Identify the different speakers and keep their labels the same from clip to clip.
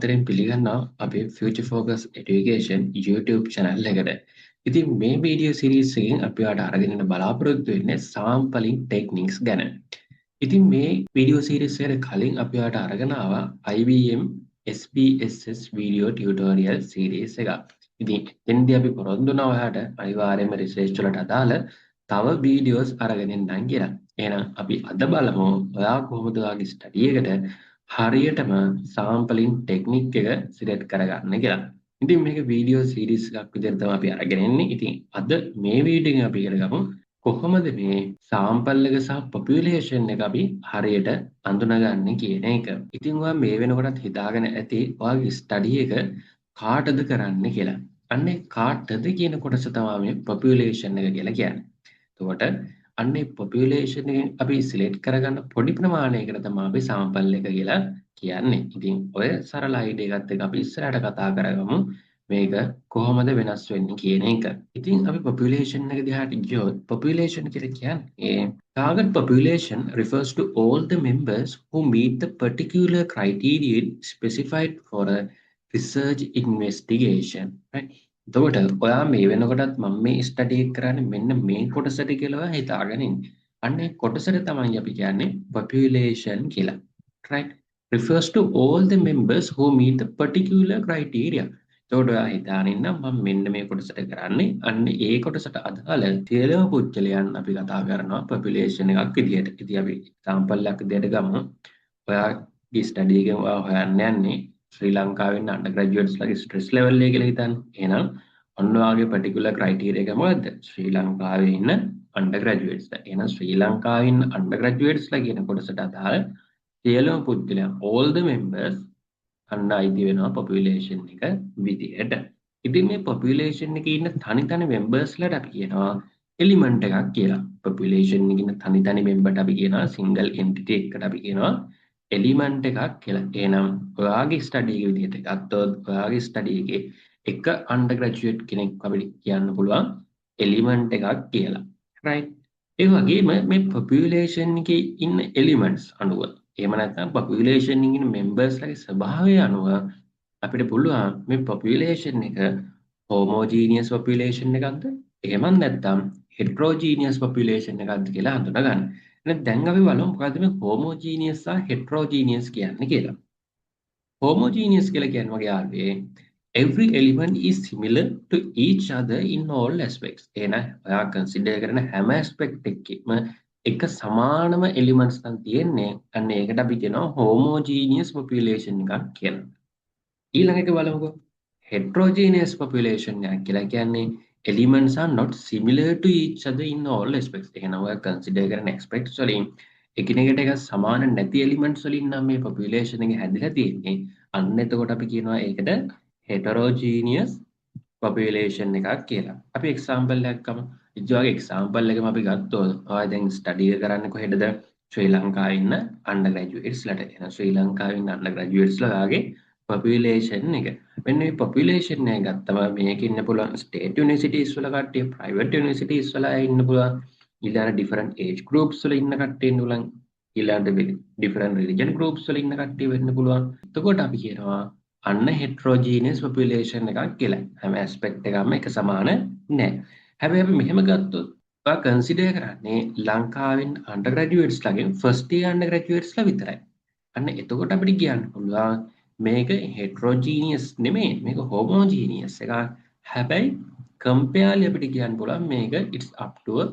Speaker 1: ආදරෙන් පිළිගන්නවා අපේ Future Focus Education YouTube channel එකට. ඉතින් මේ වීඩියෝ සීරීස් එකෙන් අපි ඔයාලට අරගෙන යන බලාපොරොත්තු වෙන්නේ sampling techniques ගැන. ඉතින් මේ වීඩියෝ සීරීස් එකට කලින් අපි ඔයාලට අරගෙන ආවා IBM SPSS video tutorial series එකක්. ඉතින් එතෙන්දී අපි පොරොන්දු වුණා ඔයාලට අනිවාර්යයෙන්ම රිසර්ච් වලට අදාළ තව වීඩියෝස් අරගෙන එන්නම් කියලා. එහෙනම් අපි අද බලමු ඔයා කොහොමද ඔයාගේ ස්ටඩි එකට හරියටම සාම්පලින් ටෙක්නික් එක සිලෙක්ට් කරගන්න කියලා. ඉතින් මේක වීඩියෝ සීරීස් එකක් විදිහට තමයි අපි අරගෙන එන්නේ. ඉතින් අද මේ වීඩියෝ එකෙන් අපි ඉගෙන ගමු කොහොමද මේ සාම්පල් එක සහ පොපියුලේෂන් එක අපි හරියට අඳුනගන්නේ කියන එක. ඉතින් ඔයා මේ වෙනකොටත් හිතාගෙන ඇති ඔයාගේ ස්ටඩි එක කාටද කරන්න කියලා. අන්නේ කාටද කියන කොටස තමයි මේ පොපියුලේෂන් එක කියලා කියන්නේ. එතකොට අන්නේ පොපියුලේෂන් එකෙන් අපි සිලෙක්ට් කරගන්න පොඩි ප්‍රමාණයකට තමයි අපි සාම්පල් එක කියලා කියන්නේ. ඉතින් ඔය සරල අයිඩියා එකත් එක්ක අපි ඉස්සරහට කතා කරගමු මේක කොහොමද වෙනස් වෙන්නේ කියන එක. ඉතින් අපි පොපියුලේෂන් එක දිහාට ගියොත් පොපියුලේෂන් කියලා කියන්නේ target population refers to all the members who meet the particular criteria specified for a research investigation, right? එතකොට ඔයා මේ වෙනකොටත් මම මේ ස්ටඩි එක කරන්නේ මෙන්න මේ කොටසට කියලා හිතාගෙන ඉන්නේ. අන්න ඒ කොටසට තමයි අපි කියන්නේ population කියලා. Right? Refers to all the members who meet the particular criteria. එතකොට ඔයා හිතාගෙන ඉන්න මම මෙන්න මේ කොටසට කරන්නේ අන්න ඒ කොටසට අදාළ සියලුම පුද්ගලයන් අපි කතා කරනවා population එකක් විදියට. ඉතින් අපි example එකක් විදියට ගමු. ඔයාගේ ස්ටඩි එකෙන් ඔයා හොයන්න යන්නේ ශ්‍රී ලංකාවේ ඉන්න undergraduates ලගේ stress level එක කියලා හිතන්න. එහෙනම් ඔන්න ඔයාගේ particular criteria එක මොකද්ද? ශ්‍රී ලංකාවේ ඉන්න undergraduates ලා. එහෙනම් ශ්‍රී ලංකාවේ ඉන්න undergraduates ලා කියන කොටසට අදාළ සියලුම පුද්ගලයන් all the members අන්න අයිති වෙනවා population එක විදියට. ඉතින් මේ population එකේ ඉන්න තනි members ලාට අපි කියනවා element එකක් කියලා. population එකේ ඉන්න තනි member ට අපි කියනවා single entity එකකට අපි කියනවා එලිමන්ට් එකක් කියලා. එහෙනම් ඔයාගේ ස්ටඩි එක විදිහට ගත්තොත් ඔයාගේ ස්ටඩි එකේ එක අන්ඩර්ග්‍රැජුවේට් කෙනෙක් අපිට කියන්න පුළුවන් එලිමන්ට් එකක් කියලා. රයිට්? ඒ වගේම මේ පොපියුලේෂන් එකේ ඉන්න එලිමන්ට්ස් අනුව එහෙම නැත්නම් පොපියුලේෂන් එකේ ඉන්න මෙම්බර්ස් ලගේ ස්වභාවය අනුව අපිට පුළුවන් මේ පොපියුලේෂන් එක හෝමෝජීනියස් පොපියුලේෂන් එකක්ද? එහෙම නැත්නම් හෙටරෝජීනියස් පොපියුලේෂන් එකක්ද කියලා හඳුනගන්න. දැන් අපි බලමු මොකද්ද මේ homogeneous සහ heterogeneous කියන්නේ කියලා. homogeneous කියලා කියන්නේ වගේ ආවේ every element is similar to each other in all aspects. එහෙනම් ඔයා consider කරන හැම aspect එකකම එක සමානම elements නම් තියෙන්නේ. අන්න ඒකට අපි කියනවා homogeneous population එකක් කියලා. ඊළඟ එක බලමුකෝ. heterogeneous population එකක් කියලා කියන්නේ elements are not similar to each other in all aspects. එහෙනම් ඔයා consider කරන aspects වලින් එකිනෙකට එක සමාන නැති elements වලින් නම් මේ population එක හැදිලා තියෙන්නේ. අන්න එතකොට අපි කියනවා ඒකට heterogeneous population එකක් කියලා. අපි example එකක් ගමු. ඉතින් example එකම අපි ගත්තොත් ඔයා දැන් study එක කරන්නේ කොහෙද? ශ්‍රී ලංකාවේ ඉන්න undergraduates ලාට. එහෙනම් ශ්‍රී ලංකාවේ ඉන්න undergraduates ලාගේ population එක. මෙන්න මේ population එක ගත්තම මේක ඉන්න පුළුවන් state universities වල කට්ටිය, private universities වල ඉන්න පුළුවන්, ඊළඟ different age groups වල ඉන්න කට්ටිය ඉන්න පුළුවන්, ඊළඟ different religion groups වල ඉන්න කට්ටිය වෙන්න පුළුවන්. එතකොට අපි කියනවා අන්න heterogeneous population එකක් කියලා. හැම aspect එකක්ම එක සමාන නෑ. හැබැයි අපි මෙහෙම ගත්තොත් ඔයා consider කරන්නේ ලංකාවෙන් undergraduates ලගෙන් first year undergraduates ලා විතරයි. අන්න එතකොට අපිට කියන්න පුළුවන් මේක heterogeneous නෙමෙයි, මේක homogeneous එකක්. හැබැයි compare අපිට කියන්න පුළුවන් මේක it's up to a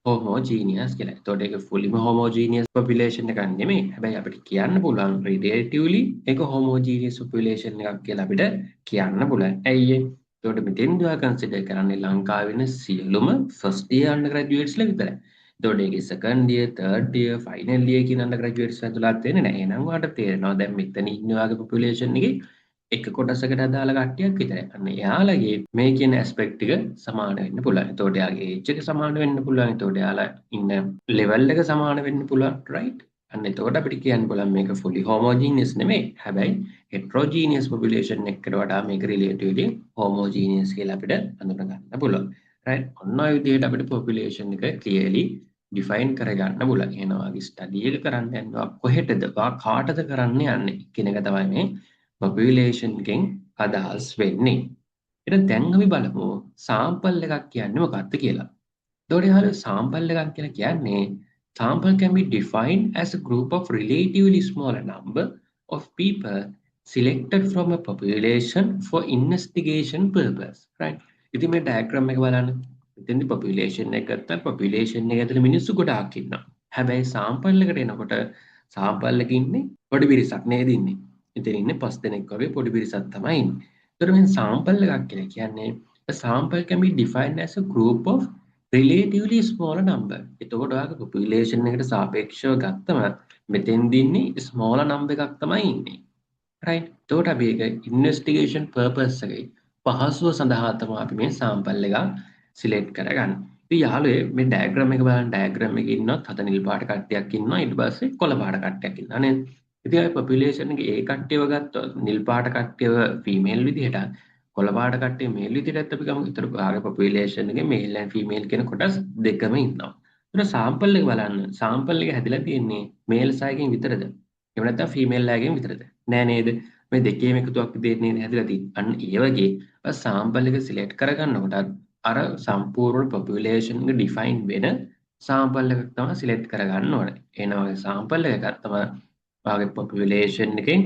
Speaker 1: homogeneous කියලා. එතකොට ඒක fully homogeneous population එකක් නෙමෙයි. හැබැයි අපිට කියන්න පුළුවන් relatively ඒක homogeneous population එකක් කියලා අපිට කියන්න පුළුවන්. ඇයි ඒ? එතකොට මෙතෙන්දී ඔයා consider කරන්නේ ලංකාවේ ඉන්න සියලුම first year undergraduates ලා විතරයි. එතකොට ඒකේ second year, third year, final year කියන undergraduates ඇතුළත් වෙන්නේ නැහැ. එහෙනම් ඔයාලට තේරෙනවා දැන් මෙතන ඉන්න ඔයාගේ population එකේ එක කොටසකට අදාළ කට්ටියක් විතරයි. අන්න එයාලගේ මේ කියන aspect එක සමාන වෙන්න පුළුවන්. එතකොට එයාගේ age එක සමාන වෙන්න පුළුවන්. එතකොට එයාලා ඉන්න level එක සමාන වෙන්න පුළුවන්, right? අන්න එතකොට අපිට කියන්න පුළුවන් මේක fully homogeneous නෙමෙයි. හැබැයි heterogeneous population එකකට වඩා මේක relatively homogeneous කියලා අපිට හඳුනා ගන්න පුළුවන්. right? ඔන්න ඔය විදිහට අපිට population එක clearly define කරගන්න පුළුවන්. එහෙනම් ඔයාගේ study එක කරන්න යනවා කොහෙටද? ඔයා කාටද කරන්න යන්නේ කියන එක තමයි මේ population එකෙන් අදහස් වෙන්නේ. එහෙනම් දැන් අපි බලමු sample එකක් කියන්නේ මොකක්ද කියලා. එතකොට යාළුවෝ sample එකක් කියලා කියන්නේ sample can be defined as a group of relatively smaller number of people selected from a population for investigation purpose, right? ඉතින් මේ diagram එක බලන්න. එතෙන්දි population එක ගත්තා population එක ඇතුලේ මිනිස්සු ගොඩාක් ඉන්නවා. හැබැයි sample එකට එනකොට sample එකේ ඉන්නේ පොඩි පිරිසක් නේද ඉන්නේ. ඉතින් ඉන්නේ 5 දෙනෙක් වගේ පොඩි පිරිසක් තමයි ඉන්නේ. ඒතර මේ sample එකක් කියලා කියන්නේ a sample can be defined as a group of relatively small number. එතකොට ඔයාගේ population එකට සාපේක්ෂව ගත්තම මෙතෙන්දී ඉන්නේ smaller number එකක් තමයි ඉන්නේ. right? එතකොට අපි ඒක investigation purpose එකේ පහසුව සඳහා තමයි අපි මේ sample එක select කරගන්නේ. ඉතින් යාළුවෝ මේ diagram එක බලන්න diagram එකේ ඉන්නත් හත නිල් පාට කට්ටියක් ඉන්නවා ඊට පස්සේ කොළ පාට කට්ටියක් ඉන්නවා නේද? ඉතින් අපි population එකේ ඒ කට්ටියව ගත්තොත් නිල් පාට කට්ටියව female විදිහට කොළ පාට කට්ටිය male විදිහට අපි ගමු. ඒතර ආගේ population එකේ male and female කියන කොටස් දෙකම ඉන්නවා. ඒතර sample එක බලන්න. sample එක හැදිලා තියෙන්නේ male සයකින් විතරද? එහෙම නැත්නම් female අයගෙන් විතරද? නෑ නේද? මේ දෙකේම එකතුවක් විදිහට නේද හැදිලා තියෙන්නේ. අන්න ඒ වගේ sample එක select කරගන්නකොටත් අර සම්පූර්ණ population එක define වෙන sample එකක් තමයි select කරගන්න ඕනේ. එහෙනම් ඔය sample එක ගත්තම ඔයාගේ population එකෙන්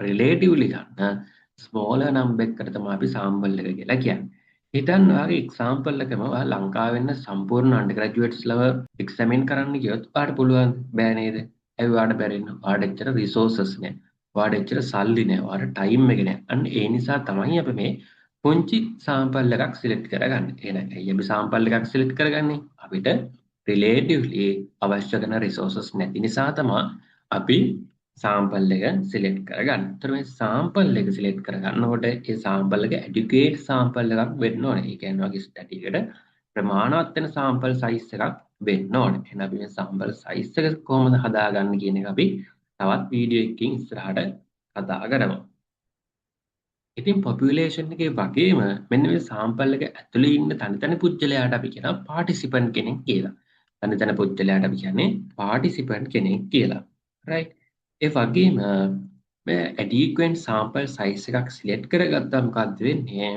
Speaker 1: relatively ගන්න smaller number එකකට තමයි අපි sample එක කියලා කියන්නේ. හිතන්න ඔයාගේ example එකම ඔයා ලංකාවේ ඉන්න සම්පූර්ණ undergraduates level examine කරන්න ගියොත් ඔයාට පුළුවන් බෑ නේද? ඇයි ඔයාට බැරින්නේ? ඔයාට එච්චර resources නෑ. ඔයාට එච්චර සල්ලි නෑ. ඔයාට time එක නෑ. අන්න ඒ නිසා තමයි අපි මේ පුංචි sample එකක් select කරගන්නේ. එහෙනම් ඇයි අපි sample එකක් select කරගන්නේ? අපිට relatively අවශ්‍ය කරන resources නැති නිසා තමයි අපි sample එක select කරගන්න. ඒතර මේ sample එක select කරගන්නකොට ඒ sample එක adequate sample එකක් වෙන්න ඕනේ. ඒ කියන්නේ වගේ study එකට ප්‍රමාණවත් වෙන sample size එකක් වෙන්න ඕනේ. එහෙනම් අපි මේ sample size එක කොහොමද හදාගන්නේ කියන එක අපි තවත් වීඩියෝ එකකින් ඉස්සරහට කතා කරමු. ඉතින් population එකේ වගේම මෙන්න මේ sample එක ඇතුලේ ඉන්න තනි පුජ්‍යලයාට අපි කියනවා participant කෙනෙක් කියලා. තනි පුජ්‍යලයාට අපි කියන්නේ participant කෙනෙක් කියලා. right? ඒ වගේම මේ adequate sample size එකක් select කරගත්තාම මොකක්ද වෙන්නේ?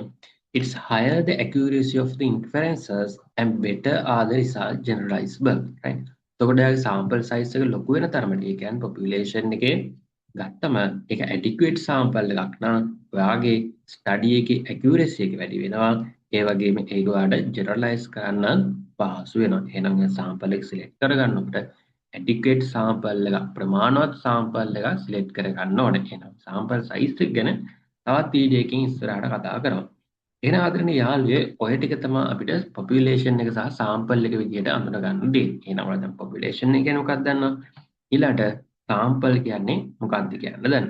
Speaker 1: It's higher the accuracy of the inferences and better are the results generalizable, right? එතකොට sample size එක ලොකු වෙන තරමට ඒ කියන්නේ population එකේ ගත්තම ඒක adequate sample එකක් නම් ඔයාගේ study එකේ accuracy එක වැඩි වෙනවා. ඒ වගේම ඒක ඔයාලට generalize කරන්න පහසු වෙනවා. එහෙනම් sample එක select කරගන්නකොට adequate sample එක ප්‍රමාණවත් sample එකක් select කරගන්න ඕනේ. එහෙනම් sample size එක ගැන තවත් වීඩියෝ එකකින් ඉස්සරහට කතා කරමු. එහෙනම් ආදරණීය යාළුවෝ ඔය ටික තමයි අපිට population එක සහ sample එක විදිහට අඳුන ගන්න දෙන්නේ. එහෙනම් ඔයාලා දැන් population එක කියන්නේ මොකක්ද දන්නවද? ඊළඟට sample කියන්නේ මොකක්ද කියන්න දන්න.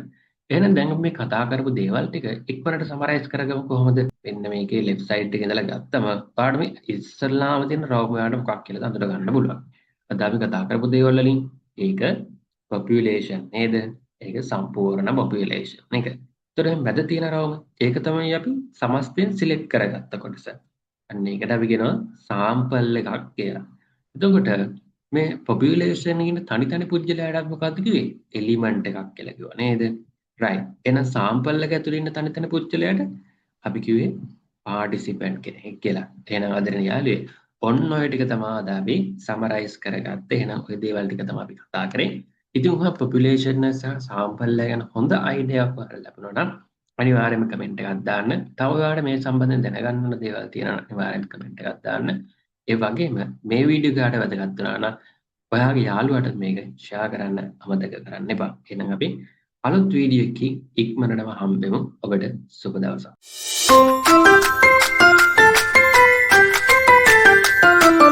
Speaker 1: එහෙනම් දැන් අපි මේ කතා කරපු දේවල් ටික ඉක්මනට සමරයිස් කරගමු කොහොමද? මෙන්න මේකේ left side එකේ ඉඳලා ගත්තම ඔයාලට මේ ඉස්සල්ලාම තියෙන රෝම ඔයාලට මොකක් කියලාද අඳුර ගන්න පුළුවන්. අද අපි කතා කරපු දේවල් වලින් ඒක population නේද? ඒක සම්පූර්ණ population එක. ඒතර මැද තියෙන රෝම ඒක තමයි අපි සමස්තයෙන් select කරගත්ත කොටස. අන්න ඒකට අපි කියනවා sample එකක් කියලා. එතකොට මේ population එකේ ඉන්න තනි පුජ්‍යලයට මොකක්ද කිව්වේ? element එකක් කියලා කිව්වා නේද? right. එහෙනම් sample එක ඇතුලේ ඉන්න තනි පුජ්‍යලයට අපි කිව්වේ participant කෙනෙක් කියලා. එහෙනම් ආදරණීය යාළුවෝ ඔන්න ඔය ටික තමයි අද අපි සමරයිස් කරගත්තේ. එහෙනම් ඔය දේවල් ටික තමයි අපි කතා කරේ. ඉතින් ඔයා population සහ sample එක ගැන හොඳ idea එකක් ඔයාලට ලැබුණා නම් අනිවාර්යයෙන්ම කමෙන්ට් එකක් දාන්න. තව ඔයාලට මේ සම්බන්ධයෙන් දැනගන්න ඕන දේවල් තියෙනවා නම් අනිවාර්යයෙන්ම කමෙන්ට් එකක් දාන්න. ඒ වගේම මේ වීඩියෝ එකට වැදගත් වුණා නම් ඔයාගේ යාළුවාට මේක ෂෙයා කරන්න අමතක කරන්න එපා. එහෙනම් අපි අලුත් වීඩියෝ එකකින් ඉක්මනටම හම්බෙමු. ඔබට සුබ දවසක්.